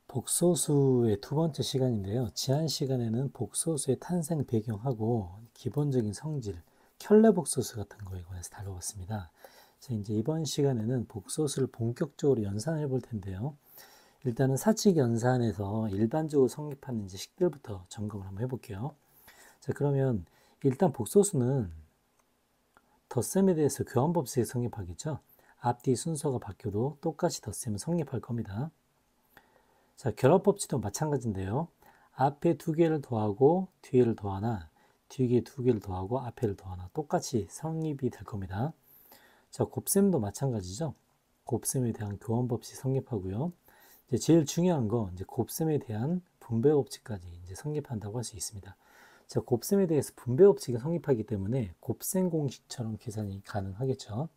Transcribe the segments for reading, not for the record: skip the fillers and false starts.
복소수의 두 번째 시간인데요. 지난 시간에는 복소수의 탄생 배경하고 기본적인 성질, 켤레 복소수 같은 거에 관해서 다뤄봤습니다. 자, 이제 이번 시간에는 복소수를 본격적으로 연산해 볼 텐데요. 일단은 사칙 연산에서 일반적으로 성립하는 식들부터 점검을 한번 해볼게요. 자, 그러면 일단 복소수는 덧셈에 대해서 교환법칙에 성립하겠죠. 앞뒤 순서가 바뀌어도 똑같이 덧셈을 성립할 겁니다. 자, 결합법칙도 마찬가지인데요. 앞에 두 개를 더하고 뒤에를 더하나, 뒤에 두 개를 더하고 앞에를 더하나 똑같이 성립이 될 겁니다. 자, 곱셈도 마찬가지죠. 곱셈에 대한 교환법칙 성립하고요. 이제 제일 중요한 건 이제 곱셈에 대한 분배법칙까지 이제 성립한다고 할 수 있습니다. 자, 곱셈에 대해서 분배법칙이 성립하기 때문에 곱셈 공식처럼 계산이 가능하겠죠.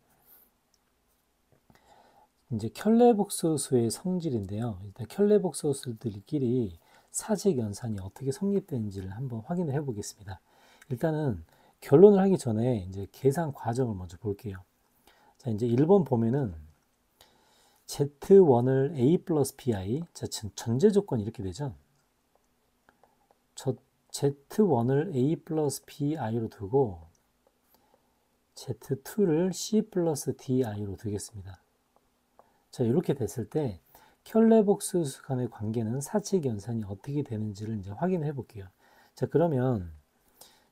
이제 켤레복소수의 성질인데요. 일단 켤레복소수들끼리 사직 연산이 어떻게 성립되는지를 한번 확인을 해 보겠습니다. 일단은 결론을 하기 전에 이제 계산 과정을 먼저 볼게요. 자, 이제 1번 보면은 Z1을 A 플러스 BI, 자, 전제 조건이 이렇게 되죠. Z1을 A 플러스 BI로 두고 Z2를 C 플러스 DI로 두겠습니다. 자, 이렇게 됐을 때 켤레복소수 간의 관계는 사칙 연산이 어떻게 되는지를 이제 확인해 볼게요. 자, 그러면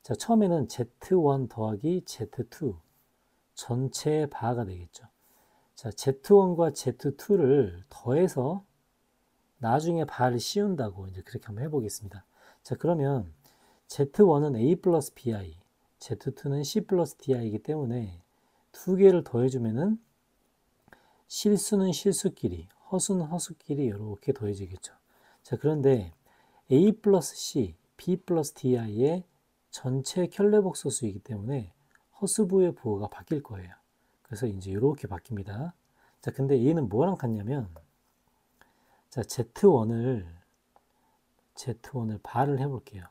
자, 처음에는 Z1 더하기 Z2 전체의 바가 되겠죠. 자, Z1과 Z2를 더해서 나중에 바를 씌운다고 이제 그렇게 한번 해보겠습니다. 자, 그러면 Z1은 A 플러스 BI, Z2는 C 플러스 DI이기 때문에 두 개를 더해주면은 실수는 실수끼리, 허수는 허수끼리 이렇게 더해지겠죠. 자, 그런데 A 플러스 C, B 플러스 DI의 전체 켤레복소수이기 때문에 허수부의 부호가 바뀔 거예요. 그래서 이제 이렇게 바뀝니다. 자, 근데 얘는 뭐랑 같냐면, 자, Z1을 발을 해볼게요.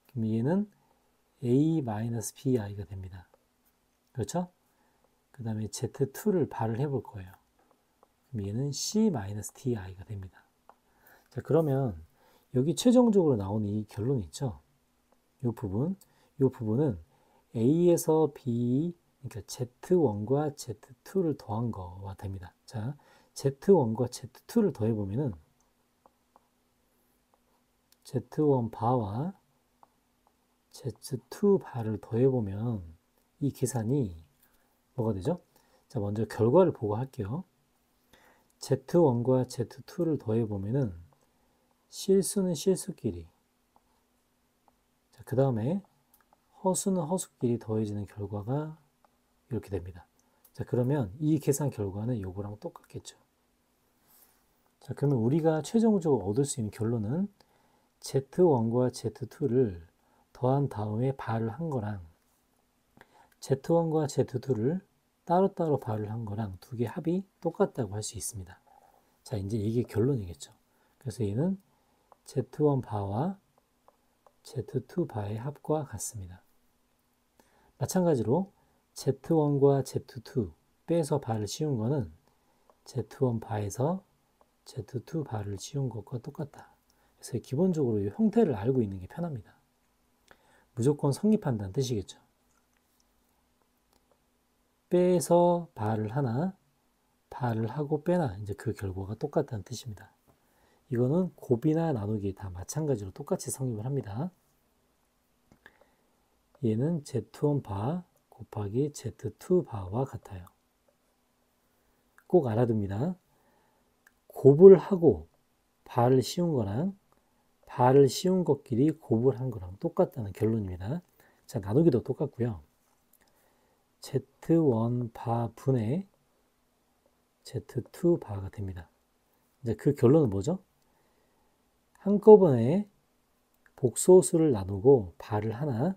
그럼 얘는 A-BI가 됩니다. 그렇죠? 그 다음에 Z2를 발을 해볼 거예요. 그럼 얘는 C-DI가 됩니다. 자, 그러면 여기 최종적으로 나오는 이 결론 있죠? 이 부분은 A에서 B, 그러니까 Z1과 Z2를 더한 거와 됩니다. 자, Z1과 Z2를 더해보면은 Z1 바와 Z2 바를 더해보면 이 계산이 뭐가 되죠? 자, 먼저 결과를 보고 할게요. Z1과 Z2를 더해보면은 실수는 실수끼리, 자, 그 다음에 허수는 허수끼리 더해지는 결과가 이렇게 됩니다. 자, 그러면 이 계산 결과는 요거랑 똑같겠죠. 자, 그러면 우리가 최종적으로 얻을 수 있는 결론은 Z1과 Z2를 더한 다음에 발을 한 거랑 Z1과 Z2를 따로따로 발을 한 거랑 두 개 합이 똑같다고 할 수 있습니다. 자, 이제 이게 결론이겠죠. 그래서 얘는 Z1 바와 Z2 바의 합과 같습니다. 마찬가지로 Z1과 Z2 빼서 바를 씌운 거는 Z1 바에서 Z2 바를 씌운 것과 똑같다. 그래서 기본적으로 이 형태를 알고 있는 게 편합니다. 무조건 성립한다는 뜻이겠죠. 빼서 바를 하나, 바를 하고 빼나 이제 그 결과가 똑같다는 뜻입니다. 이거는 곱이나 나누기 다 마찬가지로 똑같이 성립을 합니다. 얘는 Z1 바 곱하기 Z2 바와 같아요. 꼭 알아둡니다. 곱을 하고 바를 씌운 거랑 바를 씌운 것끼리 곱을 한 거랑 똑같다는 결론입니다. 자, 나누기도 똑같고요. Z1 바 분의 Z2 바가 됩니다. 이제 그 결론은 뭐죠? 한꺼번에 복소수를 나누고 발을 하나,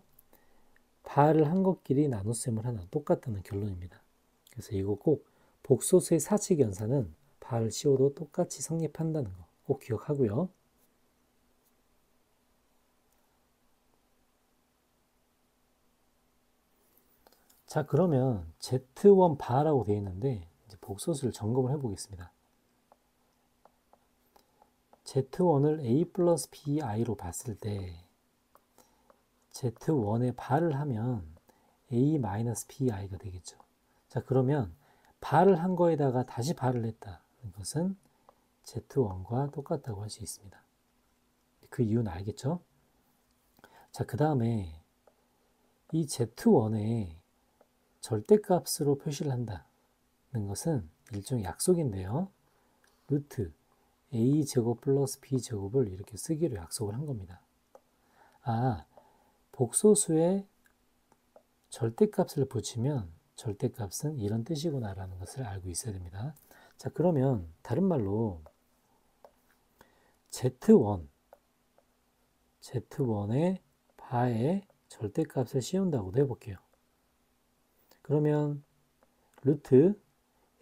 발을 한 것끼리 나눗셈을 하나 똑같다는 결론입니다. 그래서 이거 꼭 복소수의 사칙 연산은 발을 씌워도 똑같이 성립한다는 거 꼭 기억하고요. 자, 그러면 Z1 바라고 되어 있는데 이제 복소수를 점검을 해보겠습니다. Z1을 A 플러스 BI로 봤을 때 Z1에 발을 하면 A 마이너스 BI가 되겠죠. 자, 그러면 발을 한 거에다가 다시 발을 했다. 이것은 Z1과 똑같다고 할 수 있습니다. 그 이유는 알겠죠? 자, 그 다음에 이 Z1에 절대값으로 표시를 한다는 것은 일종의 약속인데요. 루트 A제곱 플러스 B제곱을 이렇게 쓰기로 약속을 한 겁니다. 아, 복소수에 절대값을 붙이면 절대값은 이런 뜻이구나 라는 것을 알고 있어야 됩니다. 자, 그러면 다른 말로 Z1의 바에 절대값을 씌운다고도 해볼게요. 그러면 루트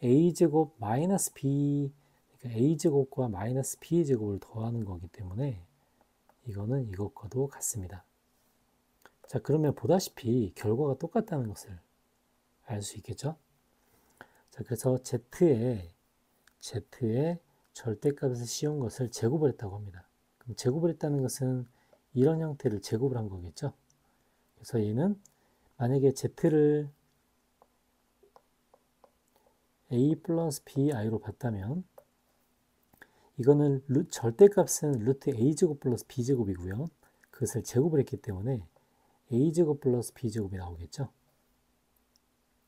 A제곱 마이너스 B, 그러니까 A제곱과 마이너스 B제곱을 더하는 거기 때문에 이거는 이것과도 같습니다. 자, 그러면 보다시피 결과가 똑같다는 것을 알 수 있겠죠? 자, 그래서 Z에 절대값을 씌운 것을 제곱을 했다고 합니다. 그럼 제곱을 했다는 것은 이런 형태를 제곱을 한 거겠죠? 그래서 얘는 만약에 Z를 A 플러스 BI로 봤다면 이거는 절대값은 루트 A제곱 플러스 B제곱이고요. 그것을 제곱을 했기 때문에 A제곱 플러스 B제곱이 나오겠죠?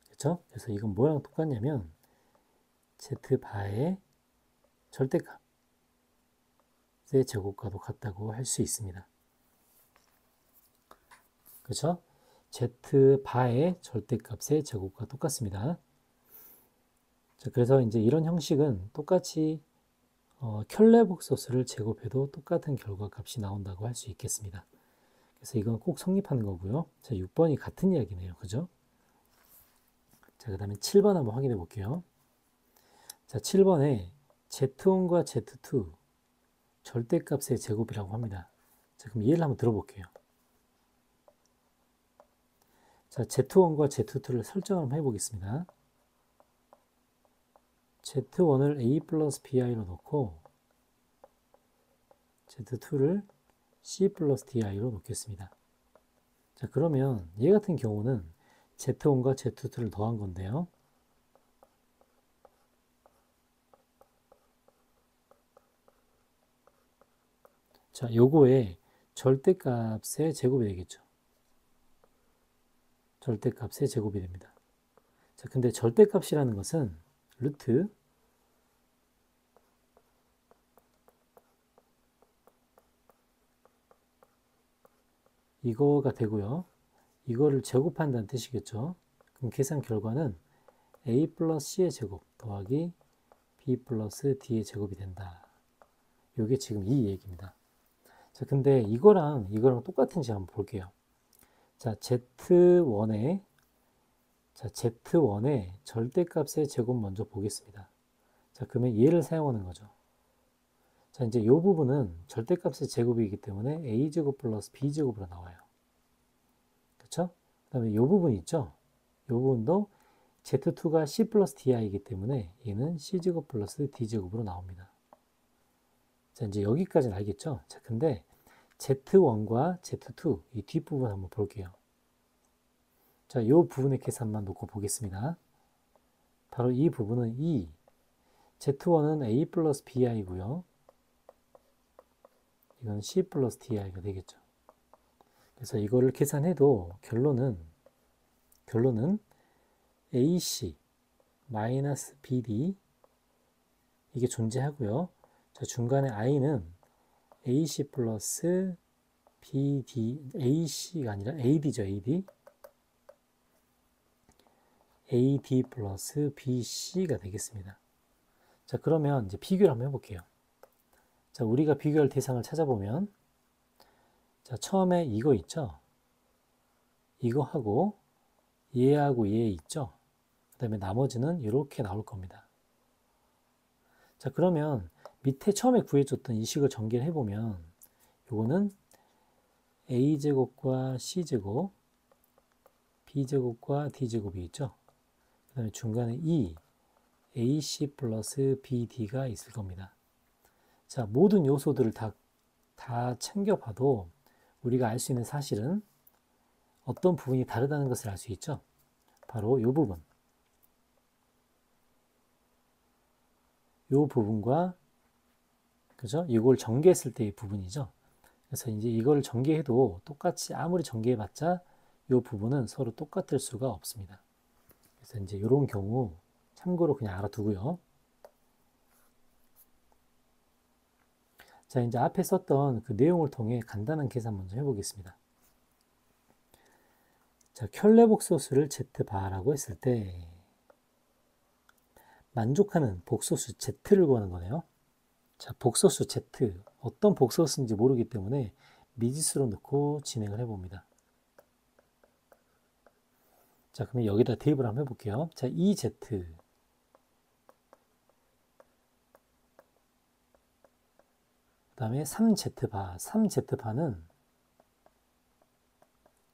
그렇죠? 그래서 이건 뭐랑 똑같냐면 Z바의 절대값의 제곱과도 같다고 할 수 있습니다. 그렇죠? Z바의 절대값의 제곱과 똑같습니다. 자, 그래서 이제 이런 형식은 똑같이 켤레복소수를 제곱해도 똑같은 결과값이 나온다고 할 수 있겠습니다. 그래서 이건 꼭 성립하는 거고요. 자, 6번이 같은 이야기네요. 그죠? 자, 그 다음에 7번 한번 확인해 볼게요. 자, 7번에 Z1과 Z2 절대값의 제곱이라고 합니다. 자, 그럼 이해를 한번 들어볼게요. 자, Z1과 Z2를 설정을 한번 해보겠습니다. Z1을 A 플러스 BI로 놓고 Z2를 C 플러스 DI로 놓겠습니다. 자, 그러면 얘 같은 경우는 Z1과 Z2를 더한 건데요. 자, 요거에 절대값의 제곱이 되겠죠. 절대값의 제곱이 됩니다. 자, 근데 절대값이라는 것은 루트 이거가 되고요. 이거를 제곱한다는 뜻이겠죠. 그럼 계산 결과는 A 플러스 C의 제곱 더하기 B 플러스 D의 제곱이 된다. 이게 지금 이 얘기입니다. 자, 근데 이거랑 똑같은지 한번 볼게요. 자, Z1의 절대값의 제곱 먼저 보겠습니다. 자, 그러면 얘를 사용하는 거죠. 자, 이제 이 부분은 절대값의 제곱이기 때문에 A제곱 플러스 B제곱으로 나와요. 그렇죠? 그 다음에 이 부분 있죠? 이 부분도 Z2가 C 플러스 DI이기 때문에 얘는 C제곱 플러스 D제곱으로 나옵니다. 자, 이제 여기까지는 알겠죠? 자, 근데 Z1과 Z2 이 뒷부분 한번 볼게요. 자, 이 부분의 계산만 놓고 보겠습니다. 바로 이 부분은 Z1은 A 플러스 BI고요. 이건 C 플러스 DI가 되겠죠. 그래서 이거를 계산해도 결론은 AC 마이너스 BD 이게 존재하고요. 자, 중간에 I는 AC 플러스 BD, AC가 아니라 AD죠, AD. AD 플러스 BC가 되겠습니다. 자, 그러면 이제 비교를 한번 해볼게요. 자, 우리가 비교할 대상을 찾아보면, 자, 처음에 이거 있죠? 이거 하고, 얘하고 얘 있죠? 그 다음에 나머지는 이렇게 나올 겁니다. 자, 그러면 밑에 처음에 구해줬던 이 식을 전개를 해보면, 요거는 A제곱과 C제곱, B제곱과 D제곱이 있죠? 그 다음에 중간에 AC 플러스 BD가 있을 겁니다. 자, 모든 요소들을 다 챙겨봐도 우리가 알 수 있는 사실은 어떤 부분이 다르다는 것을 알 수 있죠. 바로 이 부분. 이 부분과, 그죠? 이걸 전개했을 때의 부분이죠. 그래서 이제 이걸 전개해도 똑같이 아무리 전개해봤자 이 부분은 서로 똑같을 수가 없습니다. 그래서 이제 이런 경우 참고로 그냥 알아두고요. 자, 이제 앞에 썼던 그 내용을 통해 간단한 계산 먼저 해보겠습니다. 자, 켤레 복소수를 Z바라고 했을 때 만족하는 복소수 Z를 구하는 거네요. 자, 복소수 Z, 어떤 복소수인지 모르기 때문에 미지수로 넣고 진행을 해봅니다. 자, 그러면 여기다 대입을 한번 해볼게요. 자, 2Z, 그 다음에 3Z바, 3Z바는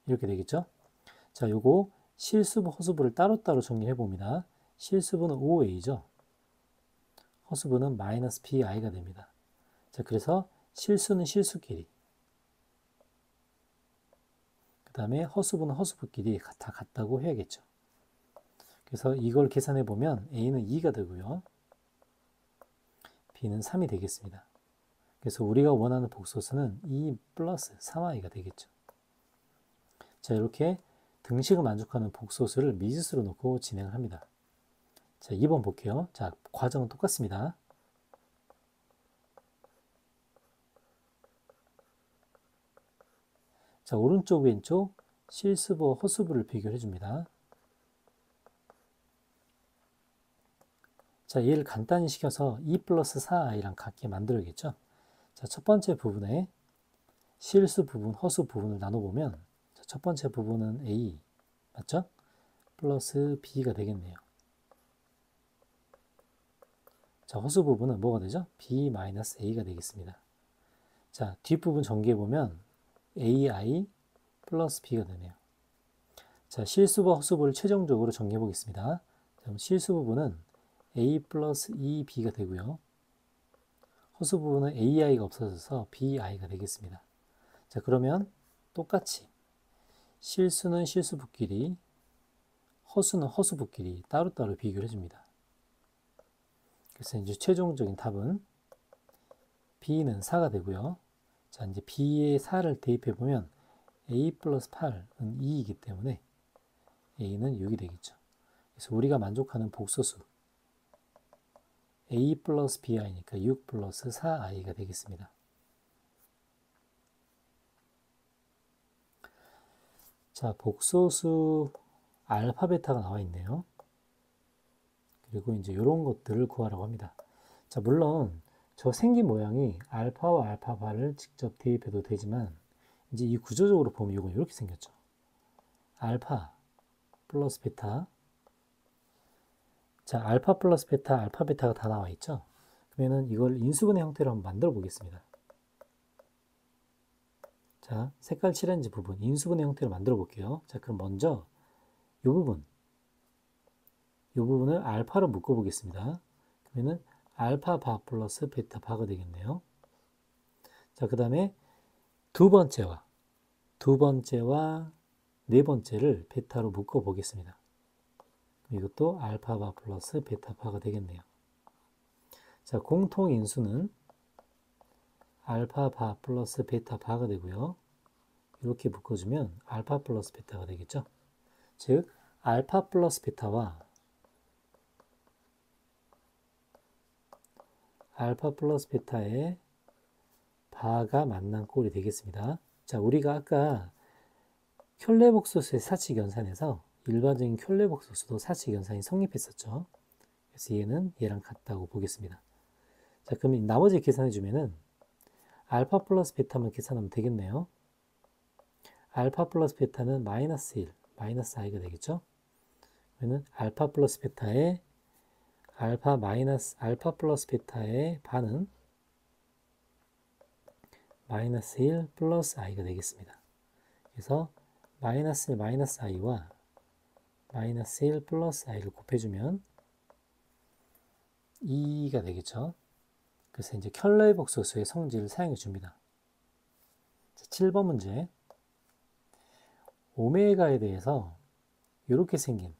이렇게 되겠죠. 자, 요거 실수부, 허수부를 따로따로 정리해 봅니다. 실수부는 5a죠. 허수부는 마이너스 bi가 됩니다. 자, 그래서 실수는 실수끼리, 그 다음에 허수부는 허수부끼리 다 같다고 해야겠죠. 그래서 이걸 계산해 보면 a는 2가 되고요. b는 3이 되겠습니다. 그래서 우리가 원하는 복소수는 2 플러스 3i가 되겠죠. 자, 이렇게 등식을 만족하는 복소수를 미지수로 놓고 진행을 합니다. 자, 2번 볼게요. 자, 과정은 똑같습니다. 자, 오른쪽 왼쪽 실수부 허수부를 비교해 줍니다. 자, 얘를 간단히 시켜서 2 플러스 4i랑 같게 만들어야겠죠. 자, 첫 번째 부분에 실수 부분, 허수 부분을 나눠보면 자, 첫 번째 부분은 a, 맞죠? 플러스 b가 되겠네요. 자, 허수 부분은 뭐가 되죠? b 마이너스 a가 되겠습니다. 자, 뒷부분 전개해보면 ai 플러스 b가 되네요. 자, 실수부, 허수부를 최종적으로 정리해 보겠습니다. 그럼 실수 부분은 a 플러스 2b가 되고요. 허수 부분은 ai가 없어져서 bi가 되겠습니다. 자, 그러면 똑같이 실수는 실수부끼리, 허수는 허수부끼리 따로따로 비교를 해줍니다. 그래서 이제 최종적인 답은 b는 4가 되고요. 자, 이제 b에 4를 대입해 보면 a 플러스 8은 2이기 때문에 a는 6이 되겠죠. 그래서 우리가 만족하는 복소수 a 플러스 bi니까 6 플러스 4i가 되겠습니다. 자, 복소수 알파 베타가 나와 있네요. 그리고 이제 이런 것들을 구하라고 합니다. 자, 물론 저 생긴 모양이 알파와 알파바를 직접 대입해도 되지만 이제 이 구조적으로 보면 이건 이렇게 생겼죠. 알파 플러스 베타. 자, 알파 플러스 베타, 알파 베타가 다 나와 있죠. 그러면은 이걸 인수분해 형태로 한번 만들어 보겠습니다. 자, 색깔 칠한지 부분 인수분해 형태로 만들어 볼게요. 자, 그럼 먼저 이 부분을 알파로 묶어 보겠습니다. 그러면은 알파 바 플러스 베타 바가 되겠네요. 자, 그 다음에 두 번째와 네 번째를 베타로 묶어 보겠습니다. 이것도 알파 바 플러스 베타 바가 되겠네요. 자, 공통 인수는 알파 바 플러스 베타 바가 되고요. 이렇게 묶어주면 알파 플러스 베타가 되겠죠. 즉, 알파 플러스 베타와 알파 플러스 베타의 바가 만난 꼴이 되겠습니다. 자, 우리가 아까 켤레복소수의 사칙 연산에서 일반적인 켤레복소수도 사칙 연산이 성립했었죠. 그래서 얘는 얘랑 같다고 보겠습니다. 자, 그럼 나머지 계산해 주면은 알파 플러스 베타만 계산하면 되겠네요. 알파 플러스 베타는 마이너스 1, 마이너스 i가 되겠죠. 그러면 알파 플러스 베타의 알파 플러스 베타의 반은 마이너스 1 플러스 i가 되겠습니다. 그래서 마이너스 1 마이너스 i와 마이너스 1 플러스 i를 곱해주면 2가 되겠죠. 그래서 이제 켤레 복소수의 성질을 사용해 줍니다. 7번 문제. 오메가에 대해서 이렇게 생긴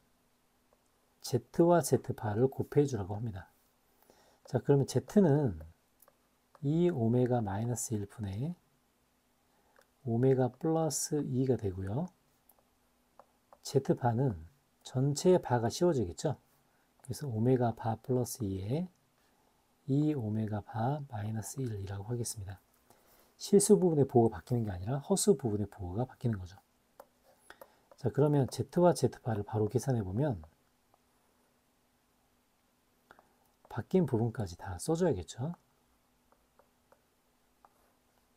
Z와 Z바를 곱해 주라고 합니다. 자, 그러면 Z는 2 오메가 마이너스 1분의 오메가 플러스 2가 되고요. Z바는 전체의 바가 씌워지겠죠. 그래서 오메가 바 플러스 2에 2 오메가 바 마이너스 1이라고 하겠습니다. 실수 부분의 보호가 바뀌는 게 아니라 허수 부분의 보호가 바뀌는 거죠. 자, 그러면 Z와 Z바를 바로 계산해 보면 바뀐 부분까지 다 써줘야겠죠.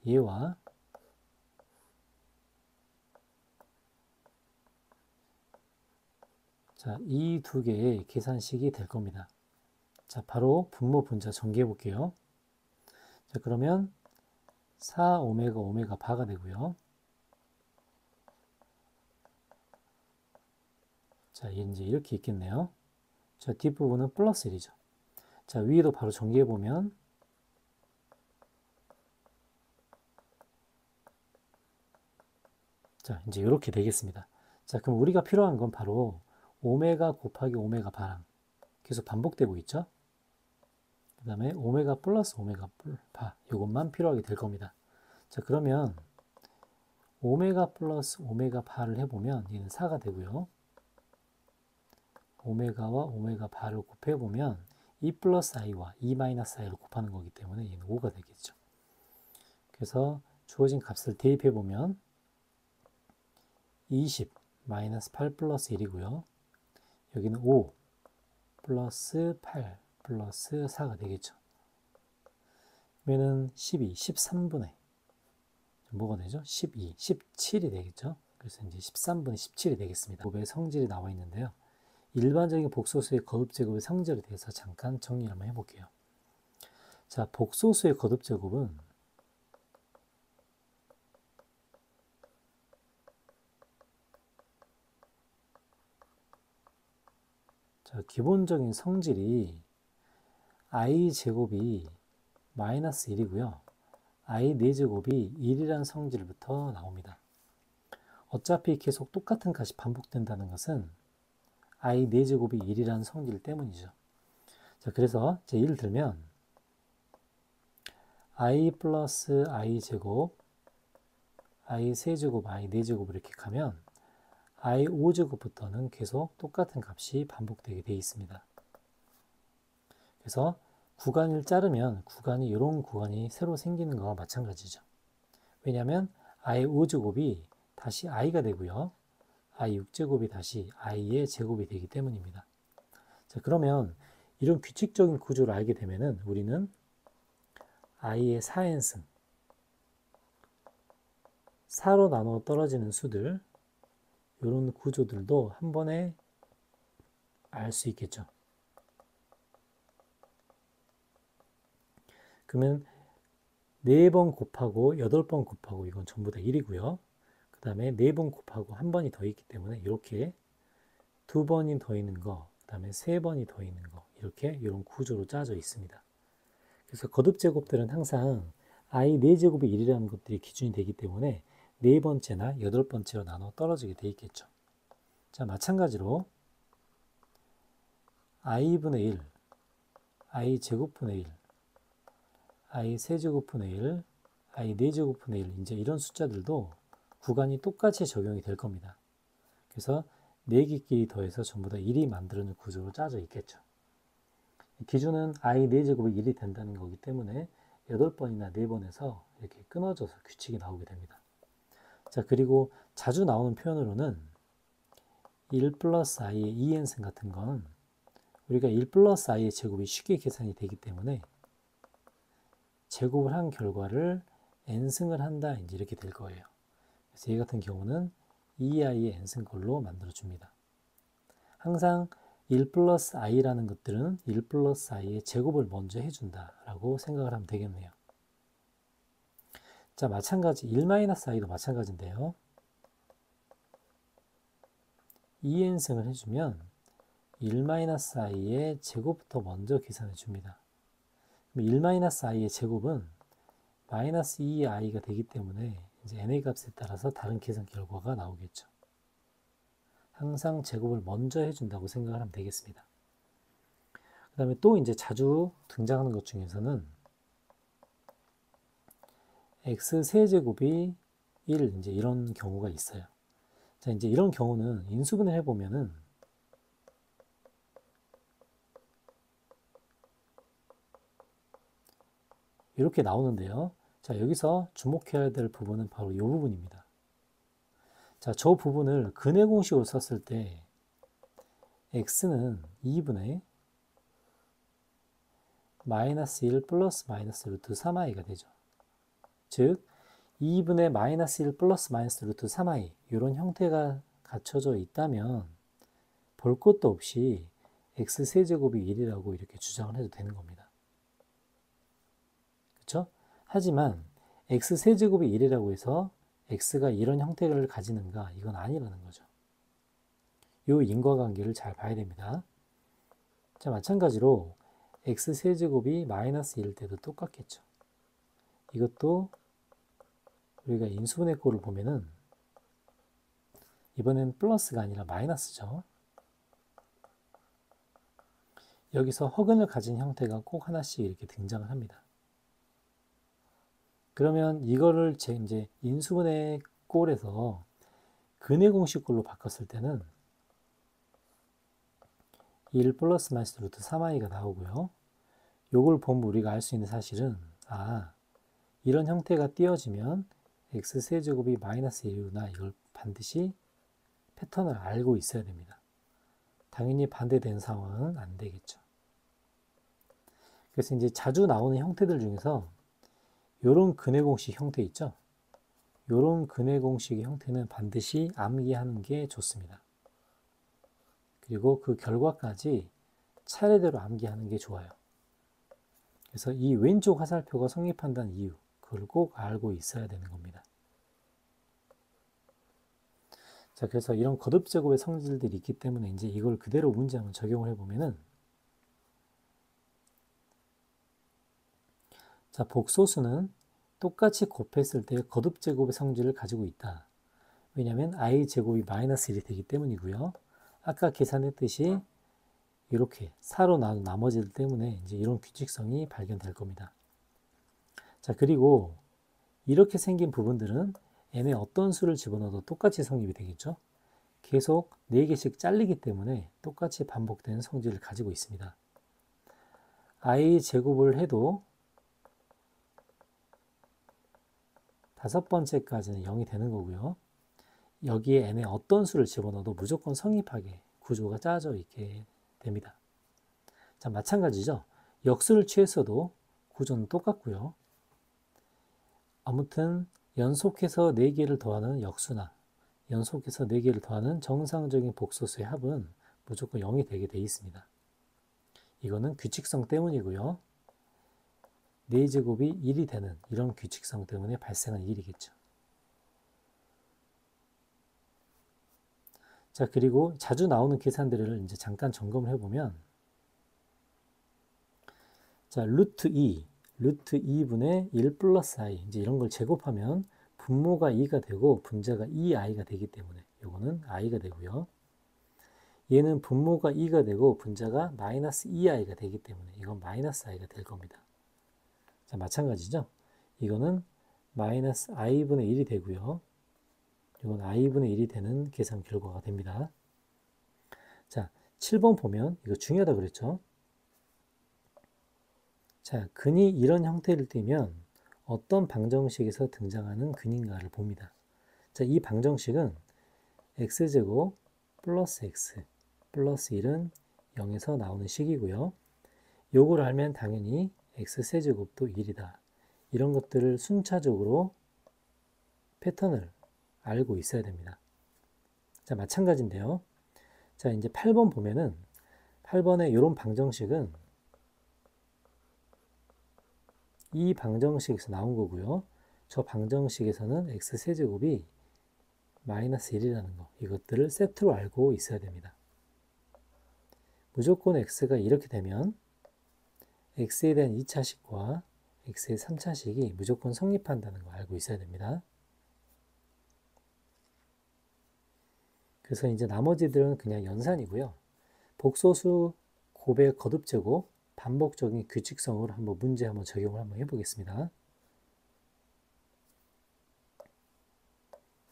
얘와 자, 이 두 개의 계산식이 될 겁니다. 자, 바로 분모 분자 전개해 볼게요. 자, 그러면 4 오메가 오메가 바가 되고요. 자, 이제 이렇게 있겠네요. 자, 뒷부분은 플러스 1이죠. 자, 위에도 바로 전개해 보면 자, 이제 이렇게 되겠습니다. 자, 그럼 우리가 필요한 건 바로 오메가 곱하기 오메가 바랑 계속 반복되고 있죠. 그 다음에 오메가 플러스 오메가 바 이것만 필요하게 될 겁니다. 자, 그러면 오메가 플러스 오메가 바를 해보면 얘는 4가 되고요. 오메가와 오메가 바를 곱해보면 2 플러스 i와 2 마이너스 i를 곱하는 거기 때문에 얘는 5가 되겠죠. 그래서 주어진 값을 대입해보면 20 마이너스 8 플러스 1이고요. 여기는 5 플러스 8 플러스 4가 되겠죠. 그러면 12, 13분의 뭐가 되죠? 12, 17이 되겠죠. 그래서 이제 13분의 17이 되겠습니다. 곱의 성질이 나와 있는데요. 일반적인 복소수의 거듭제곱의 성질에 대해서 잠깐 정리를 한번 해볼게요. 자, 복소수의 거듭제곱은 자, 기본적인 성질이 i 제곱이 마이너스 1이고요. i 4제곱이 1이라는 성질부터 나옵니다. 어차피 계속 똑같은 값이 반복된다는 것은 i 4제곱이 1이라는 성질 때문이죠. 자, 그래서 제 예를 들면 i 플러스 i 제곱, i 세제곱, i 4제곱 이렇게 가면 i 5제곱부터는 계속 똑같은 값이 반복되게 되어 있습니다. 그래서 구간을 자르면 구간이 이런 구간이 새로 생기는 거와 마찬가지죠. 왜냐하면 i 5제곱이 다시 i가 되고요. i 6제곱이 다시 i의 제곱이 되기 때문입니다. 자, 그러면 이런 규칙적인 구조를 알게 되면은 우리는 i의 4n승, 4로 나눠 떨어지는 수들, 이런 구조들도 한 번에 알 수 있겠죠. 그러면 4번 곱하고 8번 곱하고 이건 전부 다 1이고요. 그 다음에 4번 곱하고 한 번이 더 있기 때문에 이렇게 2번이 더 있는 거, 그 다음에 3번이 더 있는 거, 이렇게 이런 구조로 짜져 있습니다. 그래서 거듭제곱들은 항상 i 4제곱이 1이라는 것들이 기준이 되기 때문에 4번째나 8번째로 나눠 떨어지게 돼 있겠죠. 자, 마찬가지로 i분의 1, i 제곱분의 1, i 세제곱분의 1, i 4제곱분의 1, 이제 이런 숫자들도 구간이 똑같이 적용이 될 겁니다. 그래서 4개끼리 더해서 전부 다 1이 만들어낸 구조로 짜져 있겠죠. 기준은 i 4제곱이 1이 된다는 거기 때문에 8번이나 4번에서 이렇게 끊어져서 규칙이 나오게 됩니다. 자, 그리고 자주 나오는 표현으로는 1 플러스 i의 2n승 같은 건 우리가 1 플러스 i의 제곱이 쉽게 계산이 되기 때문에 제곱을 한 결과를 n승을 한다, 이제 이렇게 될 거예요. 그래서 얘 같은 경우는 2i의 n승꼴로 만들어줍니다. 항상 1 플러스 i라는 것들은 1 플러스 i의 제곱을 먼저 해준다라고 생각을 하면 되겠네요. 자, 마찬가지 1 마이너스 i도 마찬가지인데요. 2n승을 해주면 1 마이너스 i의 제곱부터 먼저 계산해 줍니다. 1-i의 제곱은 마이너스 2i가 되기 때문에 이제 n의 값에 따라서 다른 계산 결과가 나오겠죠. 항상 제곱을 먼저 해준다고 생각을 하면 되겠습니다. 그 다음에 또 이제 자주 등장하는 것 중에서는 x 세제곱이 1 이제 이런 경우가 있어요. 자, 이제 이런 경우는 인수분해 해보면은 이렇게 나오는데요. 자, 여기서 주목해야 될 부분은 바로 이 부분입니다. 자, 저 부분을 근해 공식으로 썼을 때 x는 2분의 마이너스 1 플러스 마이너스 루트 3i가 되죠. 즉 2분의 마이너스 1 플러스 마이너스 루트 3i 이런 형태가 갖춰져 있다면 볼 것도 없이 x세제곱이 1이라고 이렇게 주장을 해도 되는 겁니다. 그렇죠? 하지만 x세제곱이 1이라고 해서 x가 이런 형태를 가지는가? 이건 아니라는 거죠. 이 인과관계를 잘 봐야 됩니다. 자, 마찬가지로 x세제곱이 마이너스 1일 때도 똑같겠죠. 이것도 우리가 인수분해꼴을 보면은 이번엔 플러스가 아니라 마이너스죠. 여기서 허근을 가진 형태가 꼭 하나씩 이렇게 등장을 합니다. 그러면 이거를 이제 인수분해 꼴에서 근해 공식꼴로 바꿨을 때는 1 플러스 마이너스 루트 3i가 나오고요. 요걸 보면 우리가 알 수 있는 사실은 이런 형태가 띄어지면 x세제곱이 마이너스 1이구나. 이걸 반드시 패턴을 알고 있어야 됩니다. 당연히 반대되는 상황은 안 되겠죠. 그래서 이제 자주 나오는 형태들 중에서 요런 근해 공식 형태 있죠? 요런 근해 공식의 형태는 반드시 암기하는 게 좋습니다. 그리고 그 결과까지 차례대로 암기하는 게 좋아요. 그래서 이 왼쪽 화살표가 성립한다는 이유, 그걸 꼭 알고 있어야 되는 겁니다. 자, 그래서 이런 거듭제곱의 성질들이 있기 때문에 이제 이걸 그대로 문제 한번 적용을 해보면은, 자, 복소수는 똑같이 곱했을 때 거듭제곱의 성질을 가지고 있다. 왜냐하면 i제곱이 마이너스 1이 되기 때문이고요. 아까 계산했듯이 이렇게 4로 나머지들 때문에 이제 이런 규칙성이 발견될 겁니다. 자, 그리고 이렇게 생긴 부분들은 n에 어떤 수를 집어넣어도 똑같이 성립이 되겠죠. 계속 4개씩 잘리기 때문에 똑같이 반복되는 성질을 가지고 있습니다. i제곱을 해도 5번째까지는 0이 되는 거고요. 여기에 n에 어떤 수를 집어넣어도 무조건 성립하게 구조가 짜져 있게 됩니다. 자, 마찬가지죠. 역수를 취했어도 구조는 똑같고요. 아무튼 연속해서 4개를 더하는 역수나 연속해서 4개를 더하는 정상적인 복소수의 합은 무조건 0이 되게 되어 있습니다. 이거는 규칙성 때문이고요. 4제곱이 1이 되는 이런 규칙성 때문에 발생한 일이겠죠. 자, 그리고 자주 나오는 계산들을 이제 잠깐 점검을 해보면, 자, 루트 2분의 1 플러스 i, 이제 이런 걸 제곱하면 분모가 2가 되고 분자가 2i가 되기 때문에 요거는 i가 되고요. 얘는 분모가 2가 되고 분자가 마이너스 2i가 되기 때문에 이건 마이너스 i가 될 겁니다. 자, 마찬가지죠. 이거는 마이너스 i분의 1이 되고요. 이건 i분의 1이 되는 계산 결과가 됩니다. 자, 7번 보면 이거 중요하다 그랬죠. 자, 근이 이런 형태를 띠면 어떤 방정식에서 등장하는 근인가를 봅니다. 자, 이 방정식은 x제곱 플러스 x 플러스 1은 0에서 나오는 식이고요. 요걸 알면 당연히 x세제곱도 1이다. 이런 것들을 순차적으로 패턴을 알고 있어야 됩니다. 자, 마찬가지인데요. 자, 이제 8번 보면은 8번에 이런 방정식은 이 방정식에서 나온 거고요. 저 방정식에서는 x세제곱이 마이너스 1이라는 거, 이것들을 세트로 알고 있어야 됩니다. 무조건 x가 이렇게 되면 x에 대한 2차식과 x의 3차식이 무조건 성립한다는 거 알고 있어야 됩니다. 그래서 이제 나머지들은 그냥 연산이고요. 복소수, 곱의 거듭제곱, 반복적인 규칙성으로 한번 문제 한번 적용을 한번 해보겠습니다.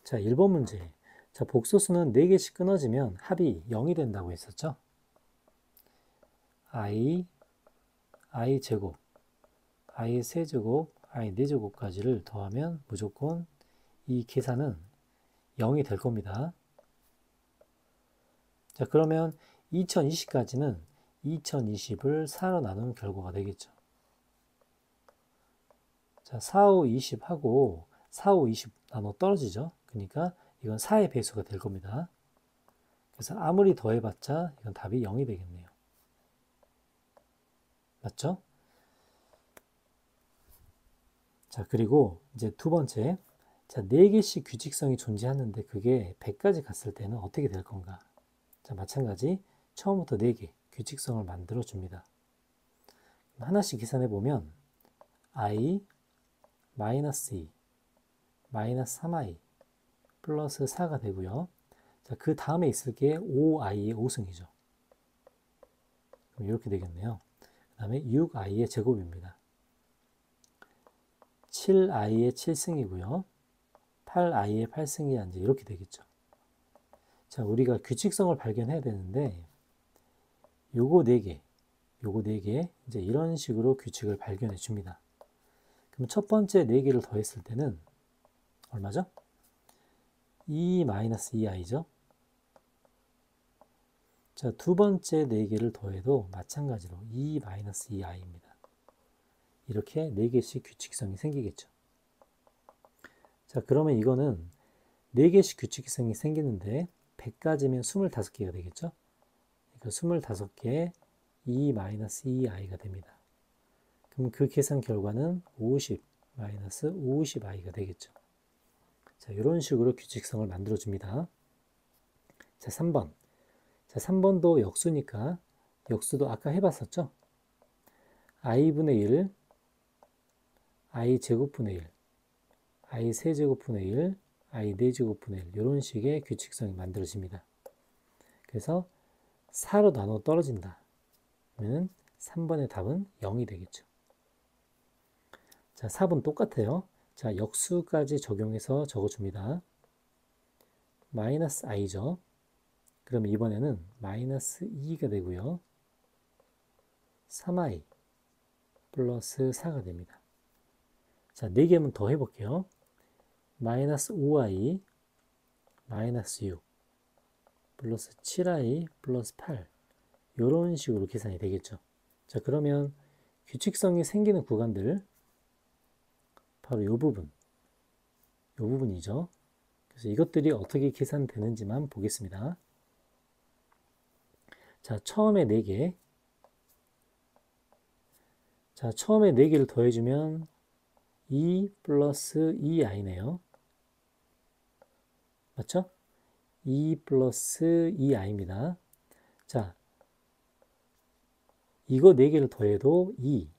자, 1번 문제. 자, 복소수는 4개씩 끊어지면 합이 0이 된다고 했었죠. i 제곱, i 세제곱, i 4제곱까지를 더하면 무조건 이 계산은 0이 될 겁니다. 자, 그러면 2020까지는 2020을 4로 나누는 결과가 되겠죠. 자, 4, 5, 20 하고 4, 5, 20 나눠 떨어지죠. 그러니까 이건 4의 배수가 될 겁니다. 그래서 아무리 더해봤자 이건 답이 0이 되겠네요. 맞죠? 자, 그리고 이제 두 번째. 자, 4개씩 규칙성이 존재하는데 그게 100까지 갔을 때는 어떻게 될 건가? 자, 마찬가지 처음부터 4개 규칙성을 만들어 줍니다. 하나씩 계산해 보면 i 마이너스 2 마이너스 3i 플러스 4가 되고요. 자, 그 다음에 있을 게 5i의 5승이죠. 그럼 이렇게 되겠네요. 그 다음에 6i의 제곱입니다. 7i의 7승이고요. 8i의 8승이 이제 이렇게 되겠죠. 자, 우리가 규칙성을 발견해야 되는데 요거 4개 이제 이런 식으로 규칙을 발견해 줍니다. 그럼 첫 번째 4개를 더했을 때는 얼마죠? 2-2i죠. 자, 두 번째 4개를 더해도 마찬가지로 2-2i입니다. 이렇게 4개씩 규칙성이 생기겠죠. 자, 그러면 이거는 4개씩 규칙성이 생기는데 100까지면 25개가 되겠죠. 그러니까 25개에 2-2i가 됩니다. 그럼 그 계산 결과는 50-50i가 되겠죠. 자, 이런 식으로 규칙성을 만들어 줍니다. 자, 3번. 자, 3번도 역수니까 역수도 아까 해봤었죠. i분의 1, i 제곱분의 1, i 세제곱분의 1, i 4제곱분의 1 이런 식의 규칙성이 만들어집니다. 그래서 4로 나눠 떨어진다. 그러면 3번의 답은 0이 되겠죠. 자, 4번 똑같아요. 자, 역수까지 적용해서 적어줍니다. 마이너스 i죠. 그럼 이번에는 마이너스 2가 되고요. 3i 플러스 4가 됩니다. 자, 4개만 더 해볼게요. 마이너스 5i 마이너스 6 플러스 7i 플러스 8 이런 식으로 계산이 되겠죠. 자, 그러면 규칙성이 생기는 구간들 바로 이 부분이죠. 그래서 이것들이 어떻게 계산되는지만 보겠습니다. 자, 처음에 4개. 자, 처음에 4개를 더해주면 2 플러스 2i네요. 맞죠? 2 플러스 2i입니다. 자, 이거 4개를 더해도 2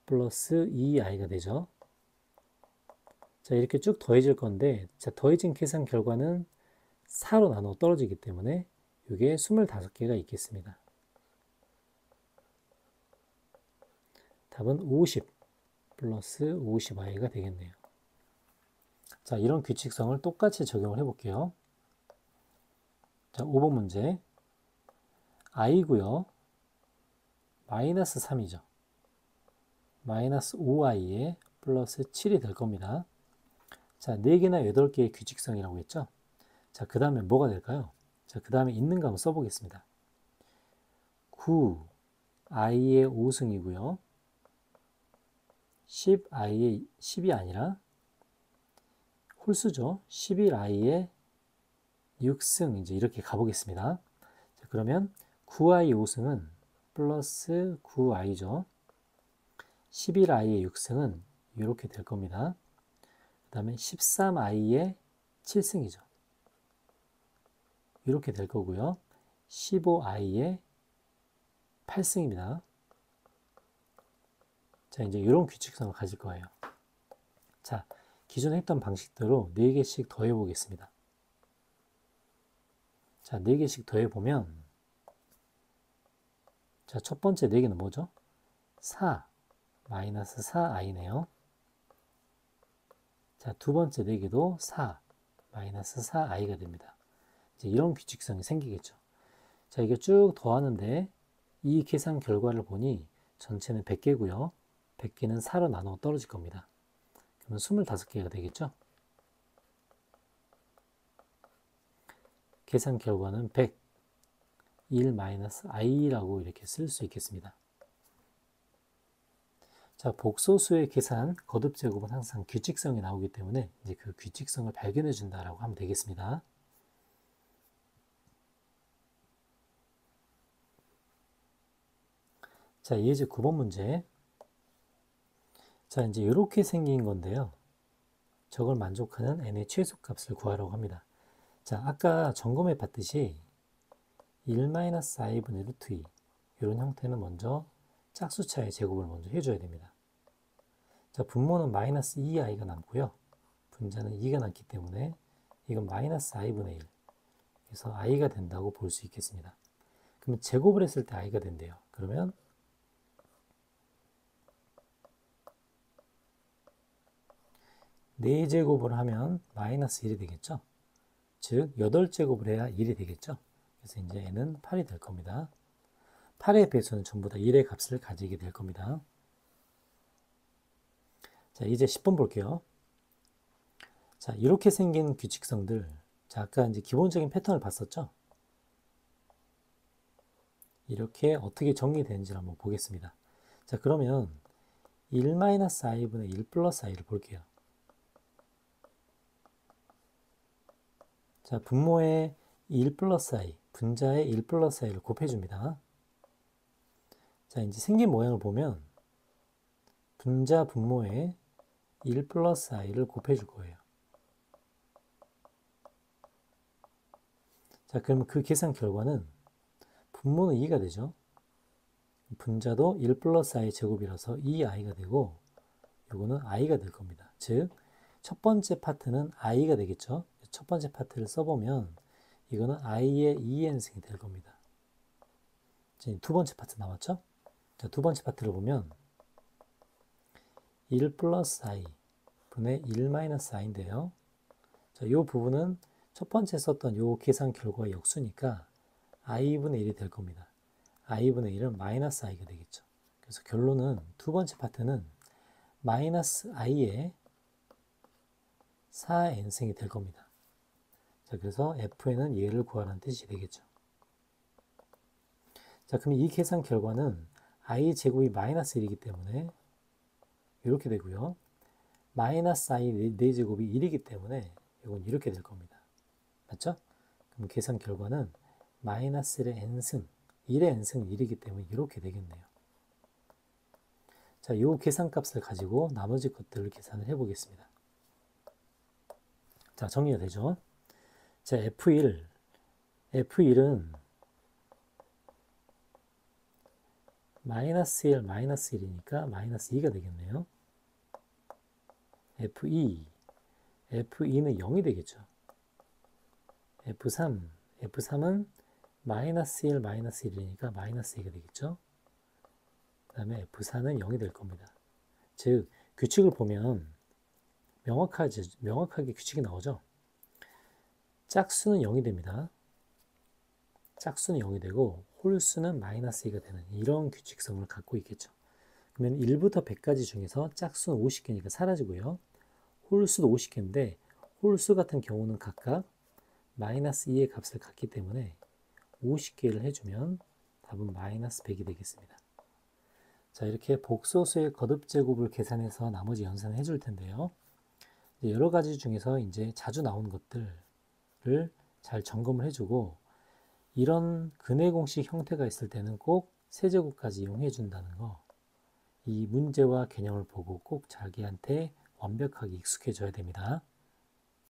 플러스 2i가 되죠. 자, 이렇게 쭉 더해질 건데, 자, 더해진 계산 결과는 4로 나눠 떨어지기 때문에 이게 25개가 있겠습니다. 답은 50 플러스 50i가 되겠네요. 자, 이런 규칙성을 똑같이 적용을 해볼게요. 자, 5번 문제. i고요. 마이너스 3이죠. 마이너스 5i에 플러스 7이 될 겁니다. 자, 4개나 8개의 규칙성이라고 했죠. 자, 그 다음에 뭐가 될까요? 자, 그 다음에 있는 거 한번 써보겠습니다. 9i의 5승이고요. 10i의 10이 아니라 홀수죠. 11i의 6승 이제 이렇게 가보겠습니다. 자, 그러면 9i 5승은 플러스 9i죠. 11i의 6승은 이렇게 될 겁니다. 그 다음에 13i의 7승이죠. 이렇게 될 거고요. 15i의 8승입니다. 자, 이제 이런 규칙성을 가질 거예요. 자, 기존에 했던 방식대로 4개씩 더해 보겠습니다. 자, 4개씩 더해 보면, 자, 첫 번째 4개는 뭐죠? 4, 마이너스 4i네요. 자, 두 번째 4개도 4, 마이너스 4i가 됩니다. 이제 이런 규칙성이 생기겠죠. 자, 이게 쭉 더하는데 이 계산 결과를 보니 전체는 100개고요. 100개는 4로 나눠 떨어질 겁니다. 그러면 25개가 되겠죠. 계산 결과는 100, 1-i라고 이렇게 쓸 수 있겠습니다. 자, 복소수의 계산, 거듭 제곱은 항상 규칙성이 나오기 때문에 이제 그 규칙성을 발견해 준다라고 하면 되겠습니다. 자, 예제 9번 문제. 자, 이제 이렇게 생긴 건데요. 저걸 만족하는 n의 최소값을 구하라고 합니다. 자, 아까 점검해 봤듯이 1-i분의 루트 2 이런 형태는 먼저 짝수차의 제곱을 먼저 해줘야 됩니다. 자, 분모는 마이너스 2i가 남고요. 분자는 2가 남기 때문에 이건 마이너스 i분의 1 그래서 i가 된다고 볼 수 있겠습니다. 그러면 제곱을 했을 때 i가 된대요. 그러면 4제곱을 하면 마이너스 1이 되겠죠. 즉 8제곱을 해야 1이 되겠죠. 그래서 이제 n은 8이 될 겁니다. 8의 배수는 전부 다 1의 값을 가지게 될 겁니다. 자, 이제 10번 볼게요. 자, 이렇게 생긴 규칙성들. 자, 아까 이제 기본적인 패턴을 봤었죠? 이렇게 어떻게 정리되는지 한번 보겠습니다. 자, 그러면 1-i분의 1 플러스 i를 볼게요. 자, 분모에 1 플러스 i, 분자에 1 플러스 i를 곱해줍니다. 자, 이제 생긴 모양을 보면 분자 분모에 1 플러스 i를 곱해줄 거예요. 자, 그러면 그 계산 결과는 분모는 2가 되죠. 분자도 1 플러스 i 제곱이라서 2i가 되고 요거는 i가 될 겁니다. 즉, 첫 번째 파트는 i가 되겠죠. 첫 번째 파트를 써보면 이거는 i의 2n승이 될 겁니다. 두 번째 파트 나왔죠? 자, 두 번째 파트를 보면 1 플러스 i 분의 1 마이너스 i인데요. 자, 이 부분은 첫 번째 썼던 이 계산 결과의 역수니까 i분의 1이 될 겁니다. i분의 1은 마이너스 i가 되겠죠. 그래서 결론은 두 번째 파트는 마이너스 i의 4n승이 될 겁니다. 자, 그래서 fn은 얘를 구하라는 뜻이 되겠죠. 자, 그럼 이 계산 결과는 i 제곱이 마이너스 1이기 때문에 이렇게 되고요. 마이너스 i 4제곱이 1이기 때문에 이건 이렇게 될 겁니다. 맞죠? 그럼 계산 결과는 마이너스 1의 n승, 1의 n승은 1이기 때문에 이렇게 되겠네요. 자, 이 계산값을 가지고 나머지 것들을 계산을 해보겠습니다. 자, 정리가 되죠? 자, F1은 마이너스 1, 마이너스 1이니까 마이너스 2가 되겠네요. F2는 0이 되겠죠. F3은 마이너스 1, 마이너스 1이니까 마이너스 2가 되겠죠. 그 다음에 F4는 0이 될 겁니다. 즉, 규칙을 보면 명확하게 규칙이 나오죠. 짝수는 0이 됩니다. 짝수는 0이 되고 홀수는 마이너스 2가 되는 이런 규칙성을 갖고 있겠죠. 그러면 1부터 100까지 중에서 짝수는 50개니까 사라지고요. 홀수도 50개인데 홀수 같은 경우는 각각 마이너스 2의 값을 갖기 때문에 50개를 해주면 답은 마이너스 100이 되겠습니다. 자, 이렇게 복소수의 거듭제곱을 계산해서 나머지 연산을 해줄 텐데요. 여러 가지 중에서 이제 자주 나오는 것들을 잘 점검을 해주고 이런 근해 공식 형태가 있을 때는 꼭 세제곱까지 이용해 준다는 거, 이 문제와 개념을 보고 꼭 자기한테 완벽하게 익숙해져야 됩니다.